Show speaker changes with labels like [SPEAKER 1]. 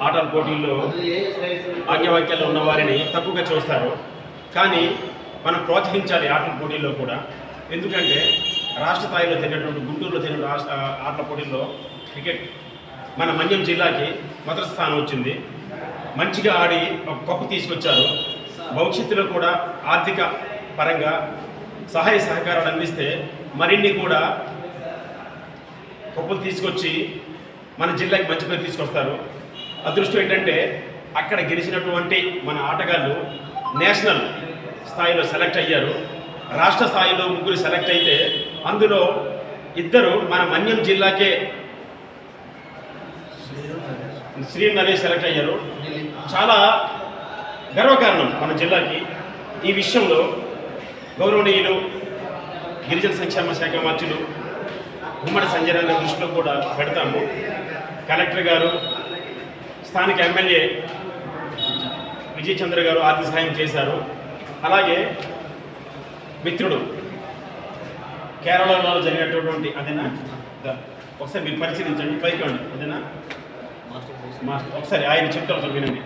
[SPEAKER 1] ఆటల పోటీల్లో ఆజ్ఞావాక్యాల్లో ఉన్న వారిని తక్కువగా చూస్తారు. కానీ మనం ప్రోత్సహించాలి ఆటల పోటీల్లో కూడా. ఎందుకంటే రాష్ట్ర స్థాయిలో జరిగినటువంటి గుంటూరులో జరిగిన ఆటల పోటీల్లో క్రికెట్ మన మన్యం జిల్లాకి మొదటి స్థానం వచ్చింది. మంచిగా ఆడి ఒక కప్పు తీసుకొచ్చారు. భవిష్యత్తులో కూడా ఆర్థిక పరంగా సహాయ సహకారాలు అందిస్తే మరిన్ని కూడా కప్పులు తీసుకొచ్చి మన జిల్లాకి మంచి పేరు తీసుకొస్తారు. అదృష్టం ఏంటంటే అక్కడ గెలిచినటువంటి మన ఆటగాళ్ళు నేషనల్ స్థాయిలో సెలెక్ట్ అయ్యారు. రాష్ట్ర స్థాయిలో 3 సెలెక్ట్ అయితే అందులో 2 మన మన్యం జిల్లాకే శ్రీనరేష్ సెలెక్ట్ అయ్యారు. చాలా గర్వకారణం మన జిల్లాకి. ఈ విషయంలో గౌరవనీయులు గిరిజన సంక్షేమ శాఖ మంత్రులు గుమ్మడి సంజయ్ గారి దృష్టిలో కూడా పెడతాము. కలెక్టర్ గారు, స్థానిక ఎమ్మెల్యే విజయ్ చంద్ర గారు ఆర్థిక సహాయం చేశారు. అలాగే మిత్రుడు కేరళలో జరిగినటువంటి అదేనా ఒకసారి మీరు పరిశీలించండి, పైకి అదేనా ఒకసారి ఆయన చెప్తారు వినండి.